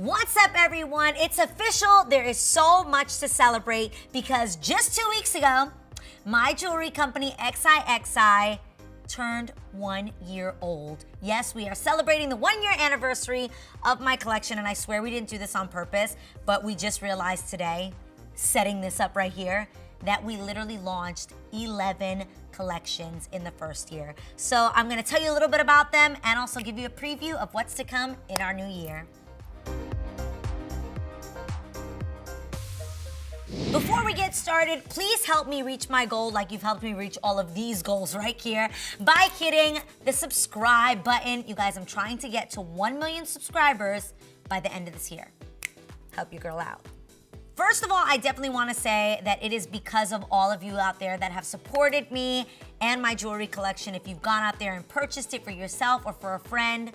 What's up, everyone? It's official. There is so much to celebrate because just 2 weeks ago, my jewelry company, XIXI, turned 1 year old. Yes, we are celebrating the 1 year anniversary of my collection, and I swear we didn't do this on purpose, but we just realized today, setting this up right here, that we literally launched 11 collections in the first year. So I'm gonna tell you a little bit about them and also give you a preview of what's to come in our new year. Before we get started, please help me reach my goal like you've helped me reach all of these goals right here by hitting the subscribe button. You guys, I'm trying to get to 1 million subscribers by the end of this year. Help your girl out. First of all, I definitely want to say that it is because of all of you out there that have supported me and my jewelry collection. If you've gone out there and purchased it for yourself or for a friend,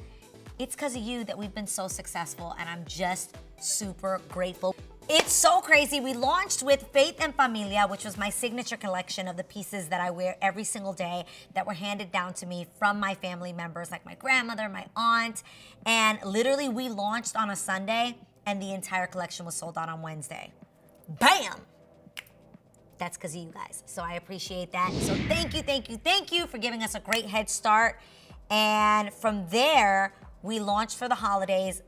it's because of you that we've been so successful, and I'm just super grateful. It's so crazy. We launched with Faith and Familia, which was my signature collection of the pieces that I wear every single day that were handed down to me from my family members, like my grandmother, my aunt, and literally we launched on a Sunday and the entire collection was sold out on Wednesday. Bam! That's because of you guys, so I appreciate that. So thank you for giving us a great head start. And from there, we launched for the holidays.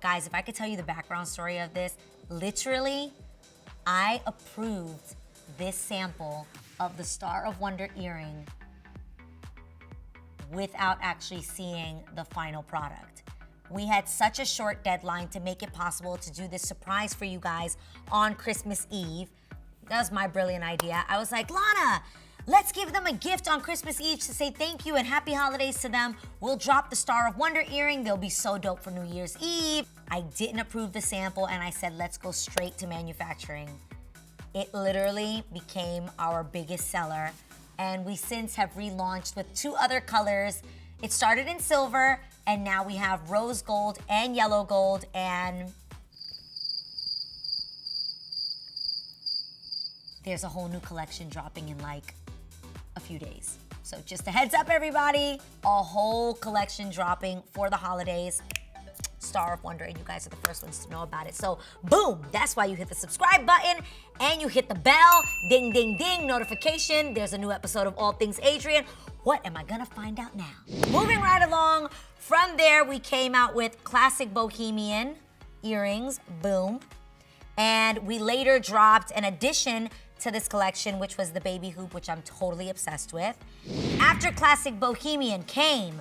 Guys, if I could tell you the background story of this, literally, I approved this sample of the Star of Wonder earring without actually seeing the final product. We had such a short deadline to make it possible to do this surprise for you guys on Christmas Eve. That was my brilliant idea. I was like, Lana, let's give them a gift on Christmas Eve to say thank you and happy holidays to them. We'll drop the Star of Wonder earring. They'll be so dope for New Year's Eve. I didn't approve the sample and I said, let's go straight to manufacturing. It literally became our biggest seller, and we since have relaunched with 2 other colors. It started in silver, and now we have rose gold and yellow gold, and there's a whole new collection dropping in like a few days. So just a heads up, everybody, a whole collection dropping for the holidays. Star of Wonder, and you guys are the first ones to know about it. So boom, that's why you hit the subscribe button and you hit the bell, ding, ding, ding, notification. There's a new episode of All Things Adrienne. What am I gonna find out now? Moving right along, from there we came out with classic Bohemian earrings, boom. And we later dropped an addition to this collection, which was the baby hoop, which I'm totally obsessed with. After classic Bohemian came,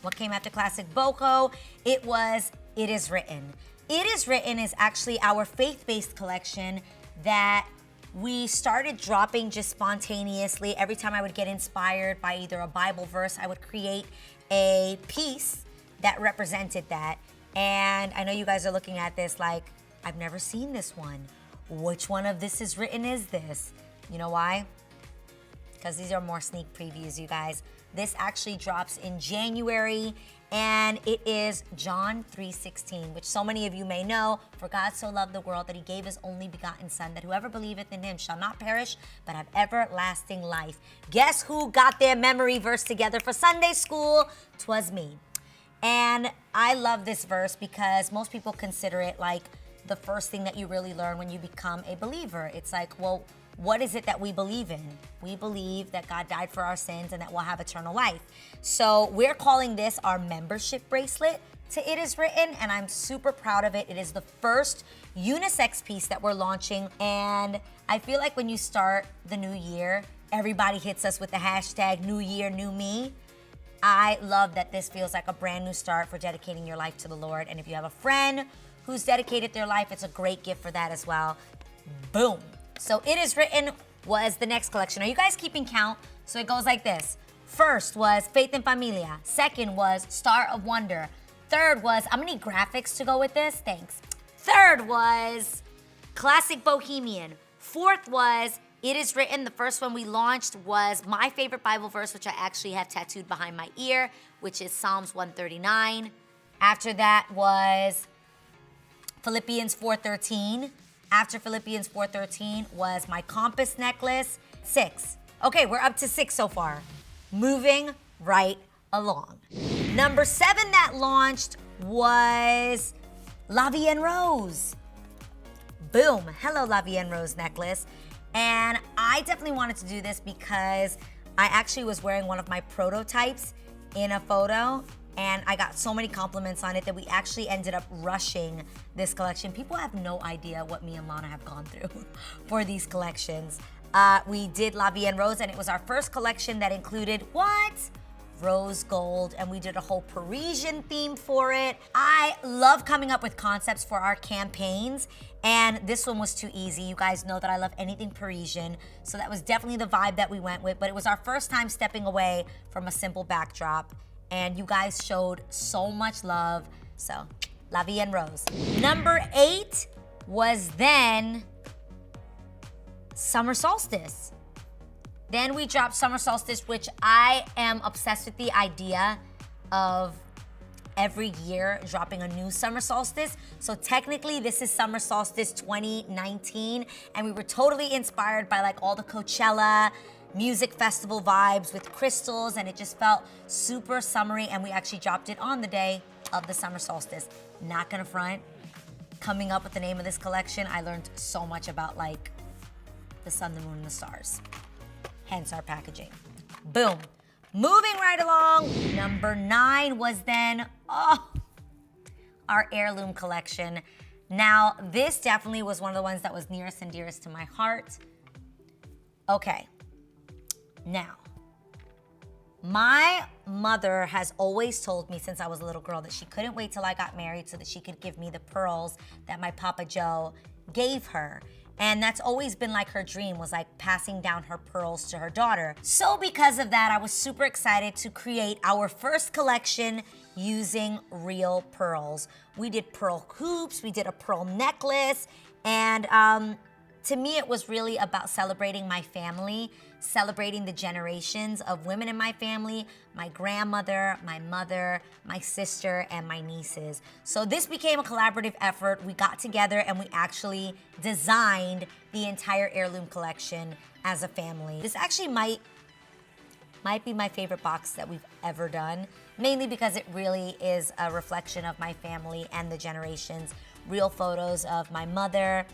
what came after classic Boho? It was It Is Written. It Is Written is actually our faith-based collection that we started dropping just spontaneously. Every time I would get inspired by either a Bible verse, I would create a piece that represented that. And I know you guys are looking at this like, I've never seen this one. Which one of This Is Written is this? You know why? Because these are more sneak previews, you guys. This actually drops in January, and it is John 3:16, which so many of you may know. For God so loved the world that he gave his only begotten son, that whoever believeth in him shall not perish, but have everlasting life. Guess who got their memory verse together for Sunday school? 'Twas me. And I love this verse because most people consider it like the first thing that you really learn when you become a believer. It's like, well, what is it that we believe in? We believe that God died for our sins and that we'll have eternal life. So we're calling this our membership bracelet to It Is Written, and I'm super proud of it. It is the first unisex piece that we're launching, and I feel like when you start the new year, everybody hits us with the hashtag New Year, New Me. I love that this feels like a brand new start for dedicating your life to the Lord, and if you have a friend who's dedicated their life, it's a great gift for that as well. Boom. So It Is Written was the next collection. Are you guys keeping count? So it goes like this. First was Faith and Familia. Second was Star of Wonder. Third was, I'm gonna need graphics to go with this, thanks. Third was Classic Bohemian. Fourth was It Is Written. The first one we launched was my favorite Bible verse, which I actually have tattooed behind my ear, which is Psalms 139. After that was Philippians 4:13. After Philippians 4:13 was my compass necklace. 6. Okay, we're up to 6 so far. Moving right along. Number 7 that launched was La Vie en Rose. Boom, hello La Vie en Rose necklace. And I definitely wanted to do this because I actually was wearing one of my prototypes in a photo, and I got so many compliments on it that we actually ended up rushing this collection. People have no idea what me and Lana have gone through for these collections. We did La Vie en Rose, and it was our first collection that included what? Rose gold, and we did a whole Parisian theme for it. I love coming up with concepts for our campaigns, and this one was too easy. You guys know that I love anything Parisian, so that was definitely the vibe that we went with, but it was our first time stepping away from a simple backdrop, and you guys showed so much love, so La Vie en Rose. Number 8 was then Summer Solstice. Then we dropped Summer Solstice, which I am obsessed with the idea of every year dropping a new Summer Solstice. So technically this is Summer Solstice 2019, and we were totally inspired by like all the Coachella music festival vibes with crystals, and it just felt super summery, and we actually dropped it on the day of the Summer Solstice. Not gonna front, coming up with the name of this collection, I learned so much about like the sun, the moon, and the stars. Hence our packaging. Boom. Moving right along, number 9 was then, our Heirloom collection. Now, this definitely was one of the ones that was nearest and dearest to my heart. Okay, now, my mother has always told me since I was a little girl that she couldn't wait till I got married so that she could give me the pearls that my Papa Joe gave her. And that's always been like her dream, was like passing down her pearls to her daughter. So because of that, I was super excited to create our first collection using real pearls. We did pearl hoops, we did a pearl necklace, and to me it was really about celebrating my family, celebrating the generations of women in my family, my grandmother, my mother, my sister, and my nieces. So this became a collaborative effort. We got together and we actually designed the entire Heirloom collection as a family. This actually might be my favorite box that we've ever done, mainly because it really is a reflection of my family and the generations. Real photos of my mother,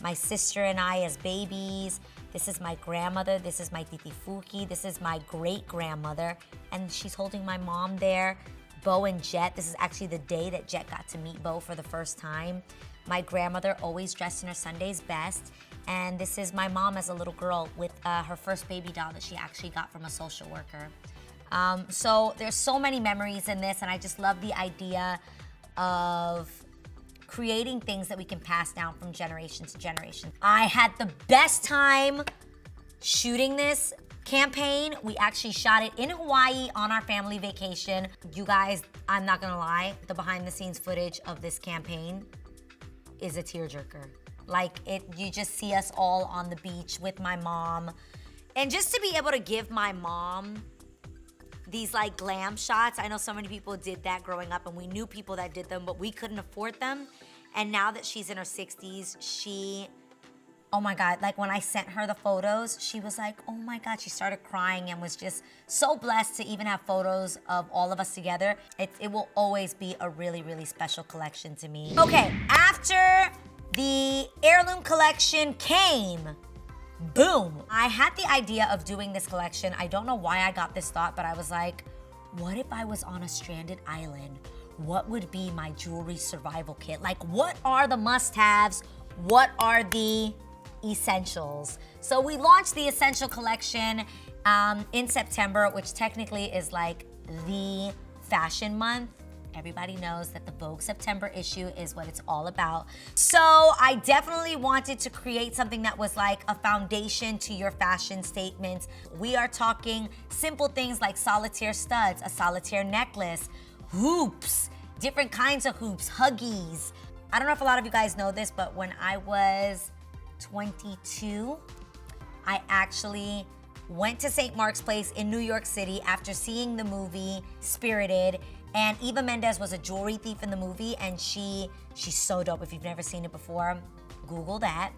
my sister and I as babies. This is my grandmother, this is my Titi Fuki, this is my great-grandmother, and she's holding my mom there. Bo and Jet, this is actually the day that Jet got to meet Bo for the first time. My grandmother always dressed in her Sunday's best, and this is my mom as a little girl with her first baby doll that she actually got from a social worker. So there's so many memories in this, and I just love the idea of creating things that we can pass down from generation to generation. I had the best time shooting this campaign. We actually shot it in Hawaii on our family vacation. You guys, I'm not gonna lie, the behind the scenes footage of this campaign is a tearjerker. Like you just see us all on the beach with my mom. And just to be able to give my mom these like glam shots. I know so many people did that growing up, and we knew people that did them, but we couldn't afford them. And now that she's in her 60s, oh my God, like when I sent her the photos, she was like, oh my God, she started crying and was just so blessed to even have photos of all of us together. It will always be a really, really special collection to me. Okay, after the Heirloom collection came, boom. I had the idea of doing this collection. I don't know why I got this thought, but I was like, what if I was on a stranded island? What would be my jewelry survival kit? Like, what are the must-haves? What are the essentials? So we launched the Essential collection in September, which technically is like the fashion month. Everybody knows that the Vogue September issue is what it's all about. So I definitely wanted to create something that was like a foundation to your fashion statements. We are talking simple things like solitaire studs, a solitaire necklace, hoops, different kinds of hoops, huggies. I don't know if a lot of you guys know this, but when I was 22, I actually went to St. Mark's Place in New York City after seeing the movie Spirited. And Eva Mendes was a jewelry thief in the movie, and she's so dope. If you've never seen it before, Google that.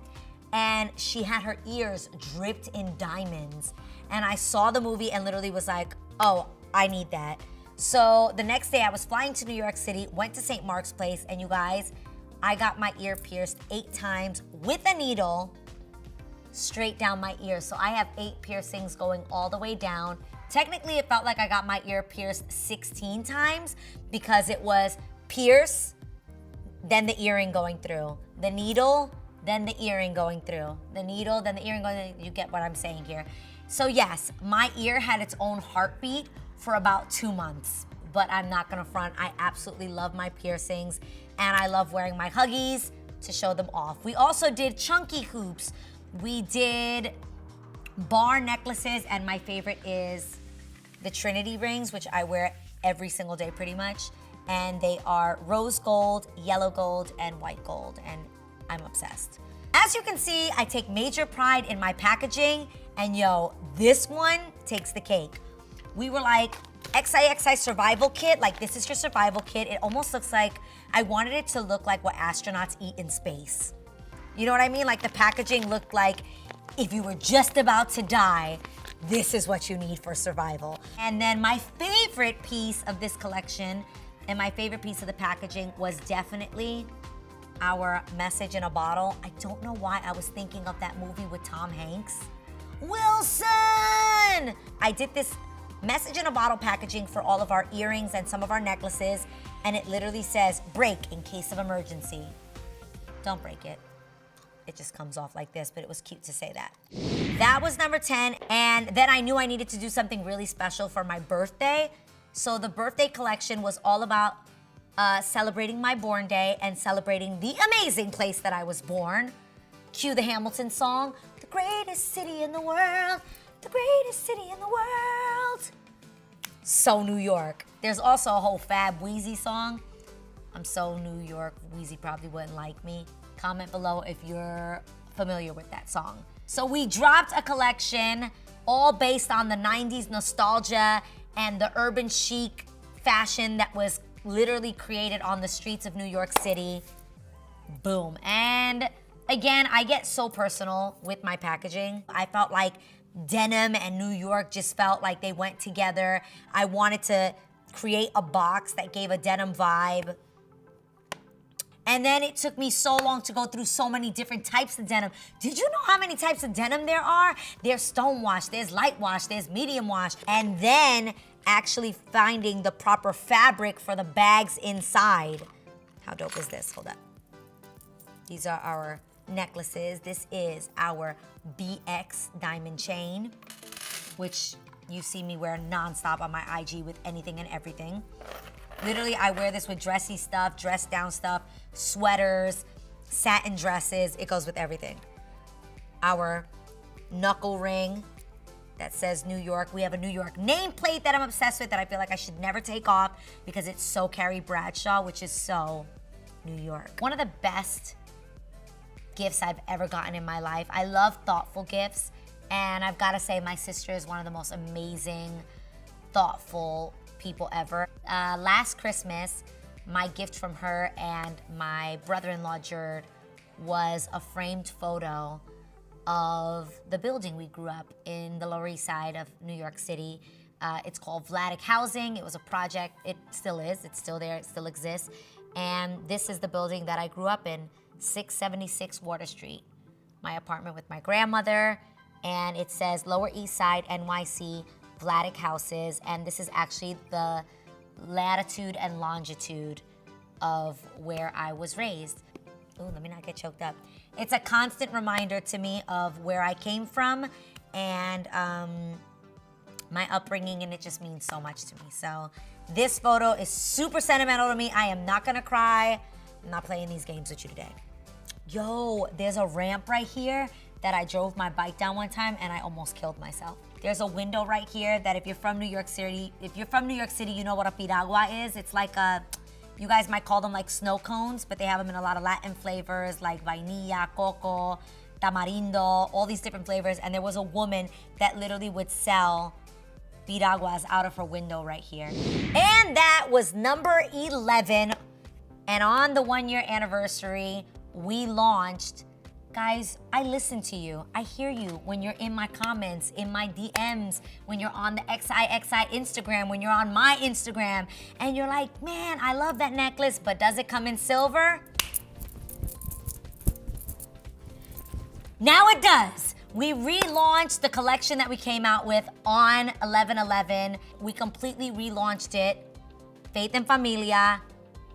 And she had her ears dripped in diamonds. And I saw the movie and literally was like, oh, I need that. So the next day I was flying to New York City, went to St. Mark's Place, and you guys, I got my ear pierced 8 times with a needle straight down my ear. So I have 8 piercings going all the way down. Technically, it felt like I got my ear pierced 16 times because it was pierce, then the earring going through, the needle, then the earring going through, the needle, then the earring going through. You get what I'm saying here. So yes, my ear had its own heartbeat for about 2 months, but I'm not gonna front. I absolutely love my piercings, and I love wearing my Huggies to show them off. We also did chunky hoops. We did bar necklaces, and my favorite is the Trinity rings, which I wear every single day pretty much. And they are rose gold, yellow gold, and white gold, and I'm obsessed. As you can see, I take major pride in my packaging, and yo, this one takes the cake. We were like, XIXI survival kit, like this is your survival kit. It almost looks like, I wanted it to look like what astronauts eat in space. You know what I mean? Like the packaging looked like if you were just about to die, this is what you need for survival. And then my favorite piece of this collection and my favorite piece of the packaging was definitely our message in a bottle. I don't know why I was thinking of that movie with Tom Hanks. Wilson! I did this message in a bottle packaging for all of our earrings and some of our necklaces, and it literally says, break in case of emergency. Don't break it. It just comes off like this, but it was cute to say that. That was number 10, and then I knew I needed to do something really special for my birthday. So the birthday collection was all about celebrating my born day and celebrating the amazing place that I was born. Cue the Hamilton song, the greatest city in the world, the greatest city in the world. So New York. There's also a whole Fab Weezy song. I'm so New York, Weezy probably wouldn't like me. Comment below if you're familiar with that song. So we dropped a collection all based on the 90s nostalgia and the urban chic fashion that was literally created on the streets of New York City. Boom. And again, I get so personal with my packaging. I felt like denim and New York just felt like they went together. I wanted to create a box that gave a denim vibe. And then it took me so long to go through so many different types of denim. Did you know how many types of denim there are? There's stone wash, there's light wash, there's medium wash. And then actually finding the proper fabric for the bags inside. How dope is this? Hold up. These are our necklaces. This is our BX diamond chain, which you see me wear nonstop on my IG with anything and everything. Literally, I wear this with dressy stuff, dress down stuff, sweaters, satin dresses. It goes with everything. Our knuckle ring that says New York. We have a New York nameplate that I'm obsessed with that I feel like I should never take off because it's so Carrie Bradshaw, which is so New York. One of the best gifts I've ever gotten in my life. I love thoughtful gifts, and I've got to say my sister is one of the most amazing, thoughtful people ever. Last Christmas, my gift from her and my brother-in-law, Jared, was a framed photo of the building we grew up in, the Lower East Side of New York City. It's called Vladeck Housing. It was a project. It still is. It's still there. It still exists. And this is the building that I grew up in, 676 Water Street, my apartment with my grandmother. And it says Lower East Side, NYC, Vladeck Houses, and this is actually the latitude and longitude of where I was raised. Ooh, let me not get choked up. It's a constant reminder to me of where I came from and my upbringing, and it just means so much to me. So this photo is super sentimental to me. I am not gonna cry. I'm not playing these games with you today. Yo, there's a ramp right here that I drove my bike down one time and I almost killed myself. There's a window right here that if you're from New York City, you know what a piragua is. It's like you guys might call them like snow cones, but they have them in a lot of Latin flavors like vainilla, coco, tamarindo, all these different flavors. And there was a woman that literally would sell piraguas out of her window right here. And that was number 11. And on the 1-year anniversary, we launched. Guys, I listen to you. I hear you when you're in my comments, in my DMs, when you're on the XIXI Instagram, when you're on my Instagram, and you're like, man, I love that necklace, but does it come in silver? Now it does. We relaunched the collection that we came out with on 11/11. We completely relaunched it, Faith and Familia,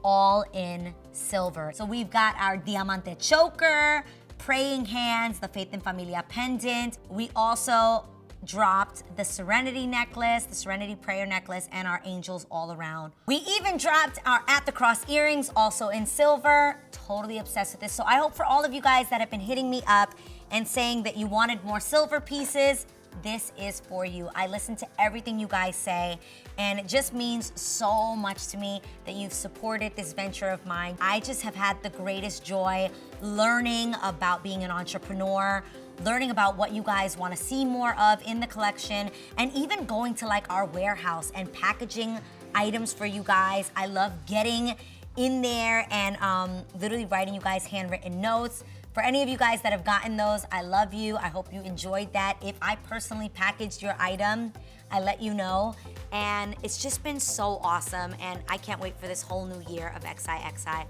all in silver. So we've got our Diamante choker, praying hands, the Faith and Familia pendant. We also dropped the Serenity necklace, the Serenity prayer necklace, and our angels all around. We even dropped our At the Cross earrings, also in silver. Totally obsessed with this. So I hope for all of you guys that have been hitting me up and saying that you wanted more silver pieces, this is for you. I listen to everything you guys say, and it just means so much to me that you've supported this venture of mine. I just have had the greatest joy learning about being an entrepreneur, learning about what you guys want to see more of in the collection, and even going to like our warehouse and packaging items for you guys. I love getting in there and literally writing you guys handwritten notes. For any of you guys that have gotten those, I love you. I hope you enjoyed that. If I personally packaged your item, I let you know. And it's just been so awesome, and I can't wait for this whole new year of XIXI.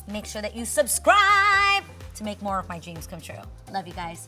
Make sure that you subscribe to make more of my dreams come true. Love you guys.